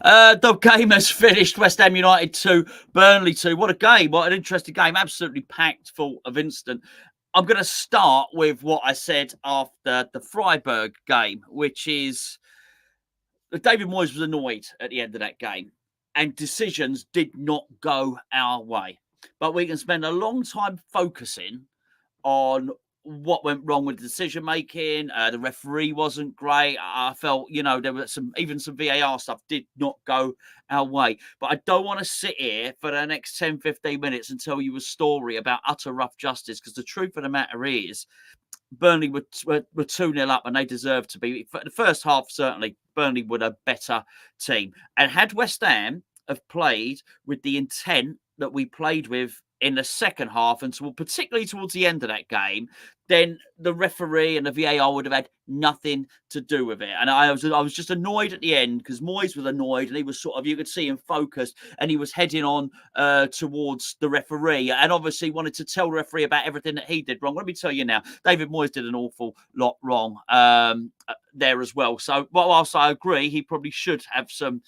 The game has finished. West Ham United 2, Burnley 2. What a game. What an interesting game. Absolutely packed full of instant. I'm going to start with what I said after the Freiburg game, which is that David Moyes was annoyed at the end of that game and decisions did not go our way. But we can spend a long time focusing on what went wrong with the decision making. The referee wasn't great. I felt, there was some VAR stuff did not go our way. But I don't want to sit here for the next 10, 15 minutes and tell you a story about utter rough justice, because the truth of the matter is Burnley were 2-0 up and they deserved to be. For the first half, certainly, Burnley were a better team. And had West Ham have played with the intent that we played with in the second half, and particularly towards the end of that game, then the referee and the VAR would have had nothing to do with it. And I was just annoyed at the end because Moyes was annoyed and he was sort of, you could see him focused and he was heading on towards the referee and obviously wanted to tell the referee about everything that he did wrong. Let me tell you now, David Moyes did an awful lot wrong there as well. So whilst I agree, he probably should have some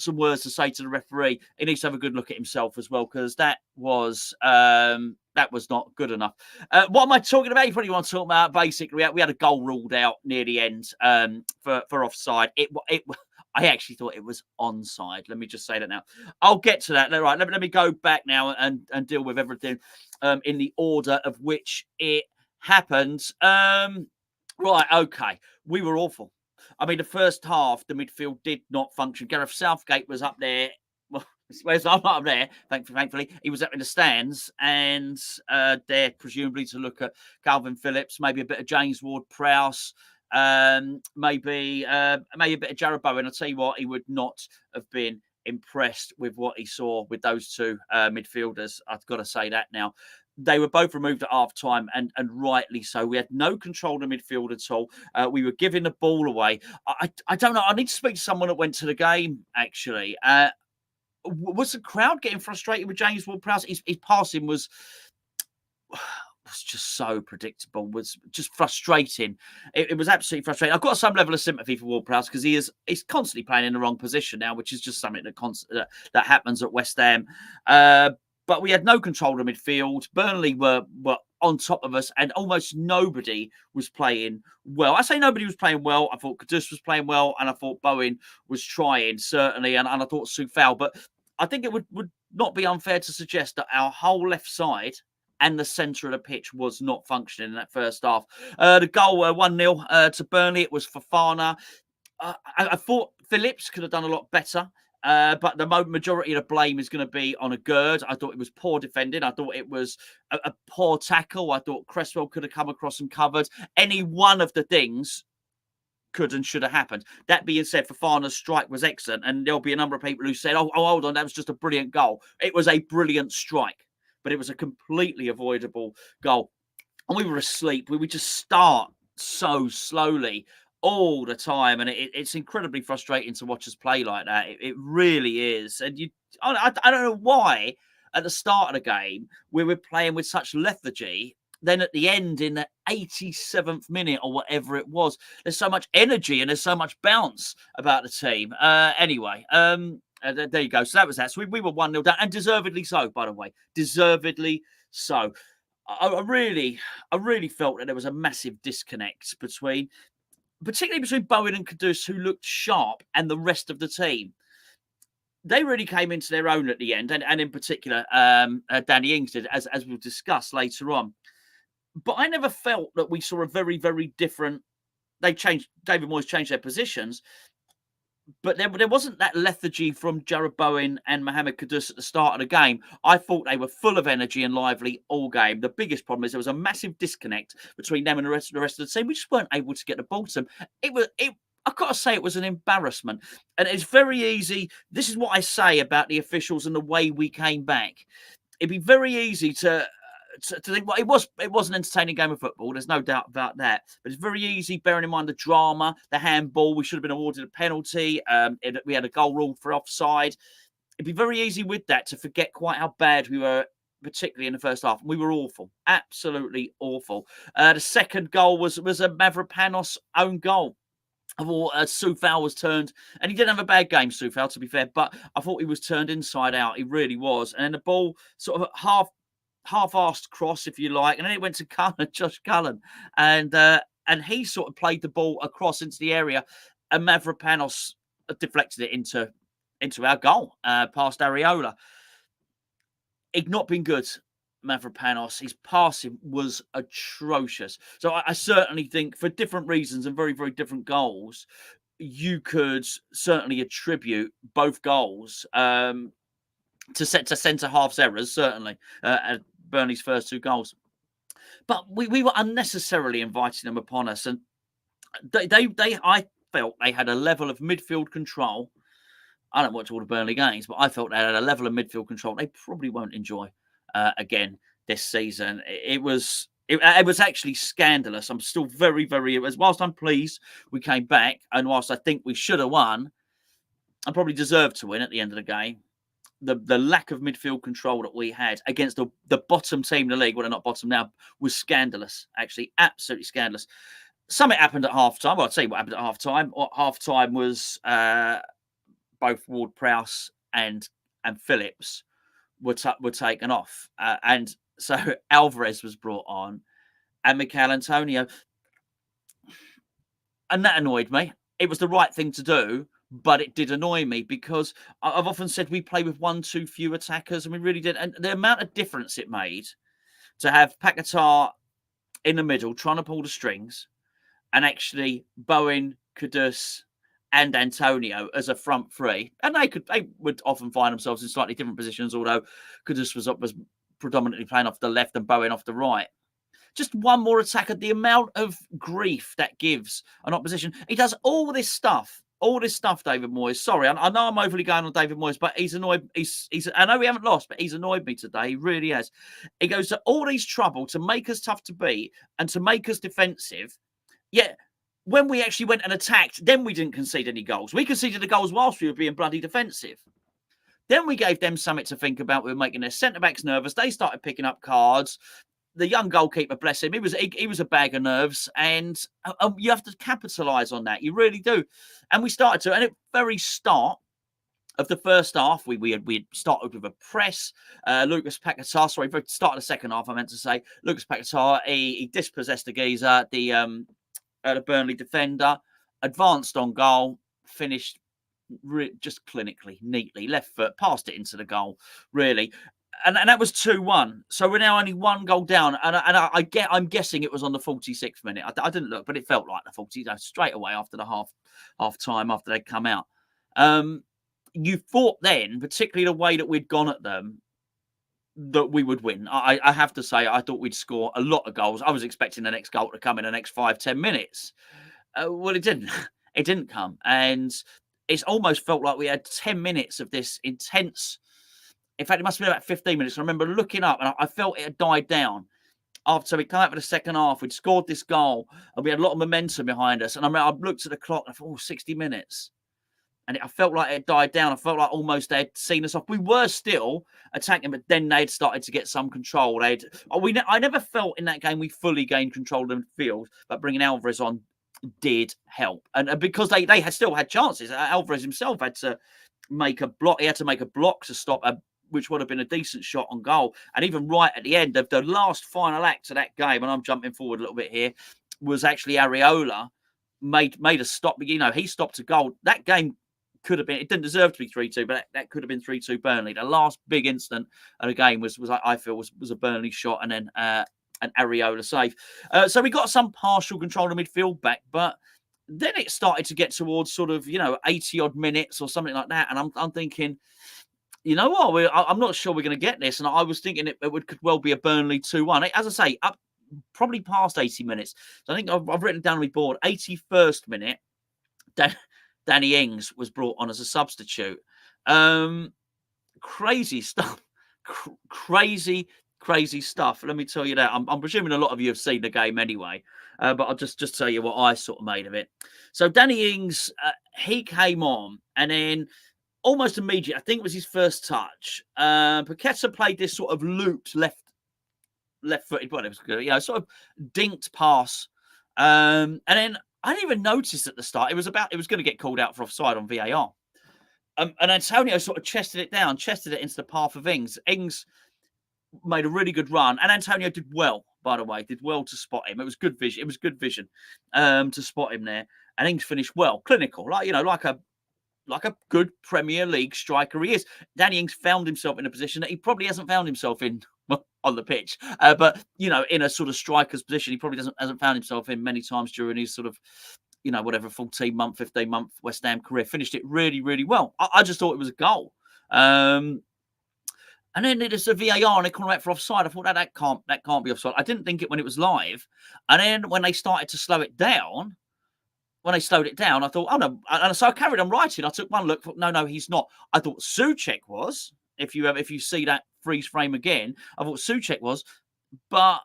words to say to the referee, he needs to have a good look at himself as well, because that was not good enough. What am I talking about? You probably want to talk about, basically, we had a goal ruled out near the end for offside. I actually thought it was onside. Let me just say that now. I'll get to that. Right, let me go back now and deal with everything in the order of which it happened. Right, okay. We were awful. I mean, the first half, the midfield did not function. Gareth Southgate was up there. Well, I'm not up there, thankfully. He was up in the stands and there, presumably, to look at Calvin Phillips, maybe a bit of James Ward-Prowse, maybe a bit of Jarrod Bowen. I'll tell you what, he would not have been impressed with what he saw with those two midfielders. I've got to say that now. They were both removed at half time, and rightly so. We had no control of midfield at all. We were giving the ball away. I don't know. I need to speak to someone that went to the game, actually. Was the crowd getting frustrated with James Ward-Prowse? His passing was just so predictable, was just frustrating. It was absolutely frustrating. I've got some level of sympathy for Ward-Prowse because he's constantly playing in the wrong position now, which is just something that happens at West Ham. But we had no control of midfield. Burnley were on top of us, and almost nobody was playing well. I say nobody was playing well. I thought Kudus was playing well, and I thought Bowen was trying, certainly, and I thought Soufal. But I think it would not be unfair to suggest that our whole left side and the centre of the pitch was not functioning in that first half. The goal, 1-0 to Burnley, it was Fofana. I thought Phillips could have done a lot better. But the majority of the blame is going to be on a Gerd. I thought it was poor defending. I thought it was a poor tackle. I thought Cresswell could have come across and covered. Any one of the things could and should have happened. That being said, Fofana's strike was excellent. And there'll be a number of people who said, oh, hold on, that was just a brilliant goal. It was a brilliant strike, but it was a completely avoidable goal. And we were asleep. We would just start so slowly all the time, and it's incredibly frustrating to watch us play like that. It really is. And I don't know why at the start of the game we were playing with such lethargy. Then at the end, in the 87th minute or whatever it was, there's so much energy and there's so much bounce about the team. Anyway, there you go. So that was that. So we were 1-0 down, and deservedly so, by the way. Deservedly so. I really felt that there was a massive disconnect particularly between Bowen and Kudus, who looked sharp, and the rest of the team. They really came into their own at the end, and in particular, Danny Ings did, as we'll discuss later on. But I never felt that we saw a very, very different... David Moyes changed their positions, but there wasn't that lethargy from Jarrod Bowen and Mohamed Kudus at the start of the game. I thought they were full of energy and lively all game. The biggest problem is there was a massive disconnect between them and the rest of the team. We just weren't able to get the ball to them. I've got to say, it was an embarrassment. And it's very easy. This is what I say about the officials and the way we came back. It'd be very easy to think, well, it was an entertaining game of football. There's no doubt about that. But it's very easy, bearing in mind the drama, the handball. We should have been awarded a penalty. We had a goal ruled for offside. It'd be very easy with that to forget quite how bad we were, particularly in the first half. We were awful, absolutely awful. The second goal was a Mavropanos own goal. I thought Soufal was turned, and he didn't have a bad game, Soufal, to be fair, but I thought he was turned inside out. He really was. And then the ball sort of half-assed cross, if you like, and then it went to Cullen, Josh Cullen, and he sort of played the ball across into the area, and Mavropanos deflected it into our goal, past Areola. He'd not been good, Mavropanos. His passing was atrocious. So I certainly think, for different reasons and very, very different goals, you could certainly attribute both goals to centre half's errors, certainly, at Burnley's first 2 goals. But we were unnecessarily inviting them upon us, and I felt they had a level of midfield control. I don't watch all the Burnley games, but I felt they had a level of midfield control they probably won't enjoy again this season. It was actually scandalous. I'm still very, very, whilst I'm pleased we came back, and whilst I think we should have won, and probably deserved to win at the end of the game, the lack of midfield control that we had against the bottom team in the league, well, they're not bottom now, was scandalous. Actually, absolutely scandalous. Something happened at half-time. Well, I'll tell you what happened at half-time. Half-time was both Ward-Prowse and Phillips were taken off. And so Alvarez was brought on, and Mikel Antonio. And that annoyed me. It was the right thing to do, but it did annoy me because I've often said we play with 1 too few attackers, and we really did. And the amount of difference it made to have Paqueta in the middle trying to pull the strings, and actually Bowen, Kudus, and Antonio as a front 3, and they would often find themselves in slightly different positions, although Kudus was predominantly playing off the left and Bowen off the right. Just one more attacker, the amount of grief that gives an opposition. He does all this stuff, David Moyes. Sorry, I know I'm overly going on David Moyes, but he's annoyed. I know we haven't lost, but he's annoyed me today. He really has. He goes to all these trouble to make us tough to beat and to make us defensive. Yet, when we actually went and attacked, then we didn't concede any goals. We conceded the goals whilst we were being bloody defensive. Then we gave them something to think about. We were making their centre-backs nervous. They started picking up cards. The young goalkeeper, bless him, he was a bag of nerves. And you have to capitalise on that. You really do. And we started to. And at the very start of the first half, we had started with a press. Lucas Paqueta, sorry, very start of the second half, I meant to say. Lucas Paqueta, he dispossessed the geezer, the Burnley defender, advanced on goal, finished just clinically, neatly, left foot, passed it into the goal, really. And that was 2-1. So we're now only 1 goal down. And I'm guessing it was on the 46th minute. I didn't look, but it felt like the 40, straight away after the half time, after they'd come out. You thought then, particularly the way that we'd gone at them, that we would win. I have to say, I thought we'd score a lot of goals. I was expecting the next goal to come in the next 5-10 minutes. Well, it didn't. It didn't come. And it's almost felt like we had 10 minutes of this intense. In fact, it must have been about 15 minutes. I remember looking up and I felt it had died down. After we come out for the second half, we'd scored this goal and we had a lot of momentum behind us. And I looked at the clock and I thought, 60 minutes. And I felt like it had died down. I felt like almost they'd seen us off. We were still attacking, but then they'd started to get some control. I never felt in that game we fully gained control of the field, but bringing Alvarez on did help. And because they had still had chances. Alvarez himself had to make a block. He had to make a block to stop which would have been a decent shot on goal. And even right at the end of the last final act of that game, and I'm jumping forward a little bit here, was actually Areola made a stop. He stopped a goal. That game could have been, it didn't deserve to be 3-2, but that could have been 3-2 Burnley. The last big incident of the game was I feel was a Burnley shot and then an Areola save. So we got some partial control of midfield back, but then it started to get towards sort of 80 odd minutes or something like that, and I'm thinking, you know what, I'm not sure we're going to get this, and I was thinking it could well be a Burnley 2-1. As I say, up probably past 80 minutes. So I think I've written down on my board 81st minute. Danny Ings was brought on as a substitute. Crazy stuff. Crazy stuff. Let me tell you that. I'm presuming a lot of you have seen the game anyway, but I'll just tell you what I sort of made of it. So Danny Ings, he came on, and then almost immediately, I think it was his first touch, Paqueta played this sort of looped left-footed, sort of dinked pass. And then I didn't even notice at the start. It was going to get called out for offside on VAR. And Antonio sort of chested it into the path of Ings. Ings made a really good run, and Antonio did well, by the way, did well to spot him. It was good vision. It was good vision to spot him there. And Ings finished well, clinical, like a good Premier League striker he is. Danny Ings found himself in a position that he probably hasn't found himself in on the pitch. But, in a sort of striker's position, he probably hasn't found himself in many times during his sort of, whatever, 14-month, 15-month West Ham career. Finished it really, really well. I just thought it was a goal. And then there's a VAR and they call it for offside. I thought that can't be offside. I didn't think it when it was live. And then when they started to slow it down, I thought, oh no. And so I carried on writing. I took one look. Thought, no, he's not. I thought Souček was. If you see that freeze frame again, I thought Souček was, but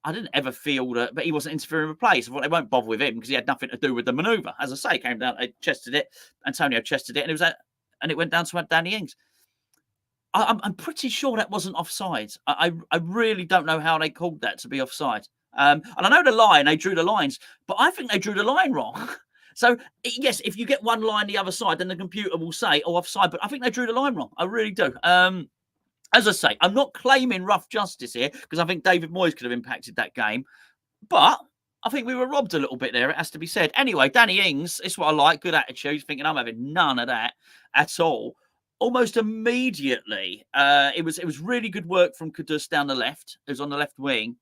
I didn't ever feel that. But he wasn't interfering with play. So I thought they won't bother with him because he had nothing to do with the manoeuvre. As I say, came down, they chested it. Antonio chested it, and it went down to Danny Ings. I'm pretty sure that wasn't offside. I really don't know how they called that to be offside. And I know they drew the lines, but I think they drew the line wrong. So, yes, if you get one line the other side, then the computer will say, offside. But I think they drew the line wrong. I really do. As I say, I'm not claiming rough justice here because I think David Moyes could have impacted that game. But I think we were robbed a little bit there, it has to be said. Anyway, Danny Ings, it's what I like, good attitude, thinking I'm having none of that at all. Almost immediately, it was really good work from Kudus down the left. It was on the left wing.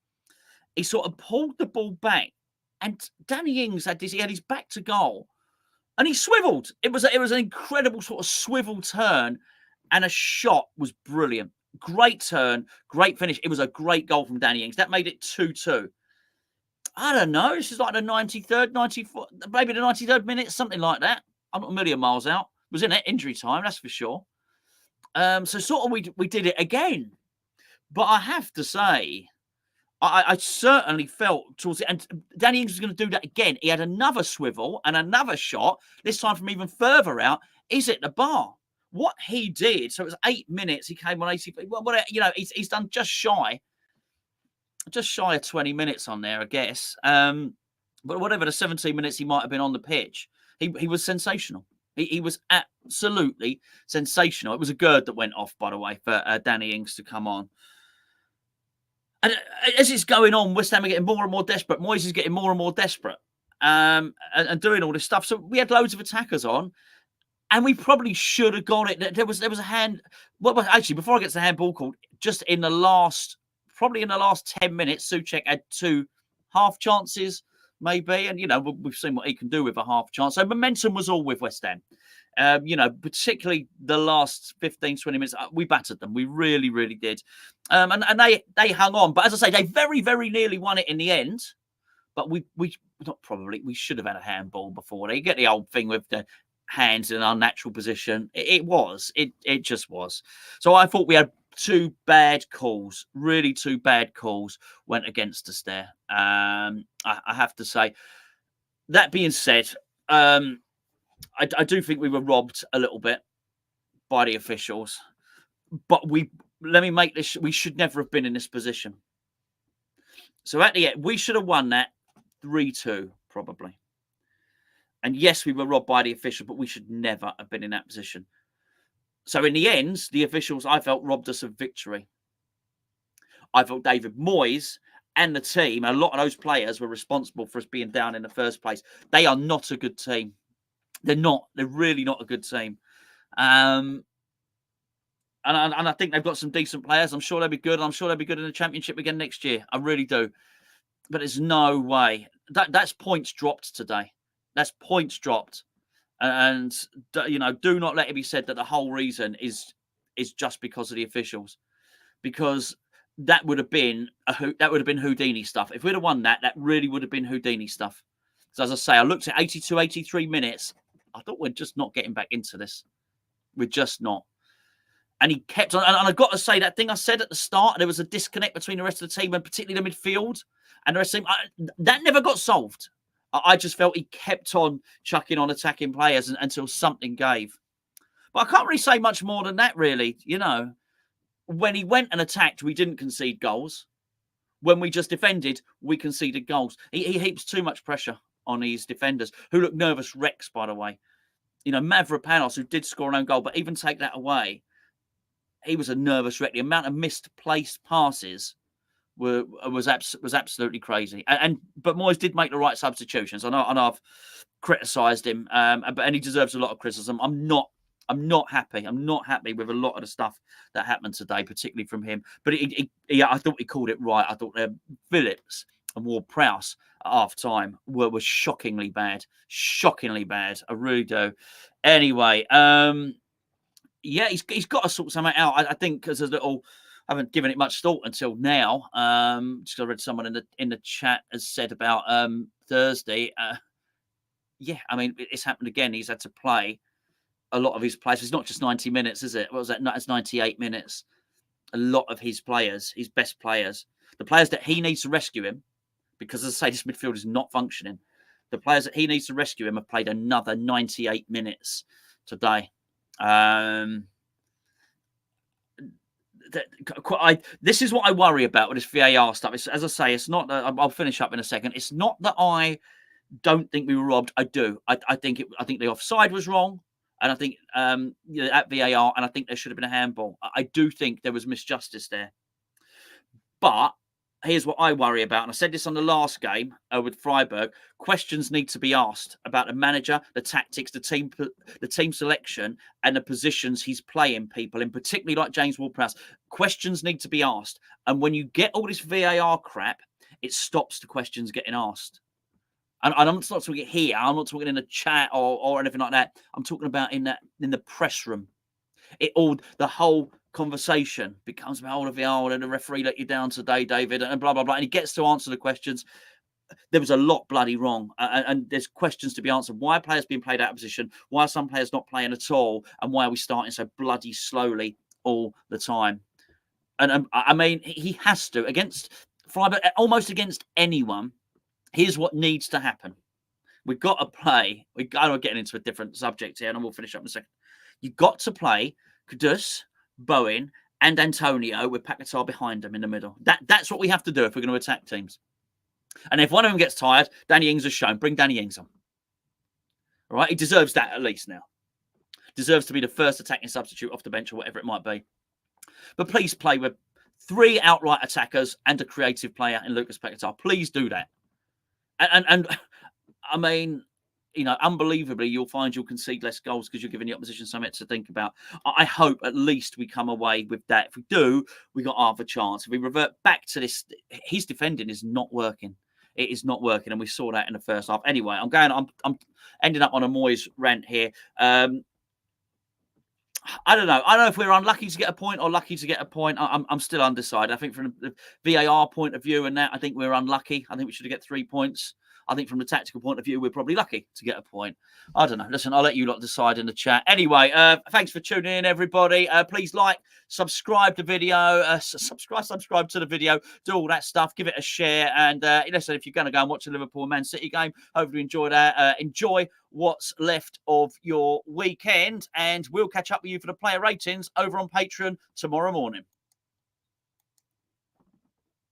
He sort of pulled the ball back, and Danny Ings had his back to goal, and he swiveled. It was an incredible sort of swivel turn, and a shot was brilliant. Great turn, great finish. It was a great goal from Danny Ings. That made it 2-2. I don't know. This is like the 93rd, 94th, maybe the 93rd minute, something like that. I'm not a million miles out. It was in it, injury time, that's for sure. So sort of we did it again. But I have to say, I certainly felt towards it. And Danny Ings was going to do that again. He had another swivel and another shot, this time from even further out. Is it the bar? What he did, so it was 8 minutes. He came on 80. Well, he's done just shy of 20 minutes on there, I guess. But whatever the 17 minutes he might have been on the pitch, he was sensational. He was absolutely sensational. It was a gird that went off, by the way, for Danny Ings to come on. And as it's going on, West Ham are getting more and more desperate. Moyes is getting more and more desperate and doing all this stuff. So we had loads of attackers on, and we probably should have got it. There was a hand. Well, actually, before I get to the handball call, just in the last 10 minutes, Souček had 2 half chances, maybe. And, we've seen what he can do with a half chance. So momentum was all with West Ham. Particularly the last 15, 20 minutes, we battered them. We really, really did. And they hung on. But as I say, they very, very nearly won it in the end. But we should have had a handball before. You get the old thing with the hands in an unnatural position. It just was. So I thought we had 2 bad calls, really 2 bad calls went against us there. I have to say. That being said, I do think we were robbed a little bit by the officials, but let me make this, we should never have been in this position. So at the end, we should have won that 3-2, probably. And yes, we were robbed by the official, but we should never have been in that position. So in the end, the officials, I felt, robbed us of victory. I felt David Moyes and the team, a lot of those players were responsible for us being down in the first place. They are not a good team. They're not. They're really not a good team. And I think they've got some decent players. I'm sure they'll be good. I'm sure they'll be good in the Championship again next year. I really do. But there's no way. That's points dropped today. That's points dropped. And, do not let it be said that the whole reason is just because of the officials. Because that would have been Houdini stuff. If we'd have won that really would have been Houdini stuff. So as I say, I looked at 82, 83 minutes. I thought we're just not getting back into this. We're just not. And he kept on. And I've got to say, that thing I said at the start, there was a disconnect between the rest of the team and particularly the midfield. And the rest of the team, that never got solved. I just felt he kept on chucking on attacking players until something gave. But I can't really say much more than that, really. When he went and attacked, we didn't concede goals. When we just defended, we conceded goals. He heaps too much pressure on his defenders, who looked nervous wrecks, by the way. You know, Mavropanos, who did score an own goal, but even take that away, he was a nervous wreck. The amount of misplaced passes was absolutely crazy. But Moyes did make the right substitutions. I know I've criticised him, and he deserves a lot of criticism. I'm not happy. I'm not happy with a lot of the stuff that happened today, particularly from him. But I thought he called it right. I thought Phillips and Ward-Prowse at half time were shockingly bad. Shockingly bad. I really do. Anyway, yeah, he's got to sort something out. I think because there's I haven't given it much thought until now. Just I read someone in the chat has said about Thursday. Yeah, I mean, it's happened again. He's had to play a lot of his players. It's not just 90 minutes, is it? What was that? It's 98 minutes. A lot of his players, his best players, the players that he needs to rescue him, because as I say, this midfield is not functioning. The players that he needs to rescue him have played another 98 minutes today. This is what I worry about with this VAR stuff. As I say, it's not. I'll finish up in a second. It's not that I don't think we were robbed. I do. I think the offside was wrong, and I think at VAR, and I think there should have been a handball. I do think there was misjustice there. But here's what I worry about, and I said this on the last game with Freiburg. Questions need to be asked about the manager, the tactics, the team selection, and the positions he's playing people in, particularly like James Ward-Prowse. Questions need to be asked, and when you get all this VAR crap, it stops the questions getting asked. And I'm not talking here. I'm not talking in a chat or anything like that. I'm talking about in the press room. The whole conversation becomes about the VAR and the referee let you down today, David, and blah, blah, blah. And he gets to answer the questions. There was a lot bloody wrong. And there's questions to be answered. Why are players being played out of position? Why are some players not playing at all? And why are we starting so bloody slowly all the time? And I mean, he has to, against Freiburg, almost against anyone. Here's what needs to happen. We've got to play. We're getting into a different subject here, and we'll finish up in a second. You've got to play Kudus, Bowen, and Antonio with Paqueta behind them in the middle. That's what we have to do if we're going to attack teams. And if one of them gets tired, Danny Ings has shown. Bring Danny Ings on. All right? He deserves that at least now. Deserves to be the first attacking substitute off the bench or whatever it might be. But please play with 3 outright attackers and a creative player in Lucas Paqueta. Please do that. And I mean, you know, unbelievably, you'll find you'll concede less goals because you're giving the opposition something to think about. I hope at least we come away with that. If we do, we got half a chance. If we revert back to this, his defending is not working. It is not working, and we saw that in the first half. Anyway, I'm ending up on a Moyes rant here. I don't know. I don't know if we're unlucky to get a point or lucky to get a point. I'm still undecided. I think from the VAR point of view and that, I think we're unlucky. I think we should get 3 points. I think from the tactical point of view, we're probably lucky to get a point. I don't know. Listen, I'll let you lot decide in the chat. Anyway, thanks for tuning in, everybody. Please like, subscribe to the video, subscribe to the video, do all that stuff, give it a share. And listen, if you're going to go and watch the Liverpool Man City game, hopefully you enjoy that. Enjoy what's left of your weekend. And we'll catch up with you for the player ratings over on Patreon tomorrow morning.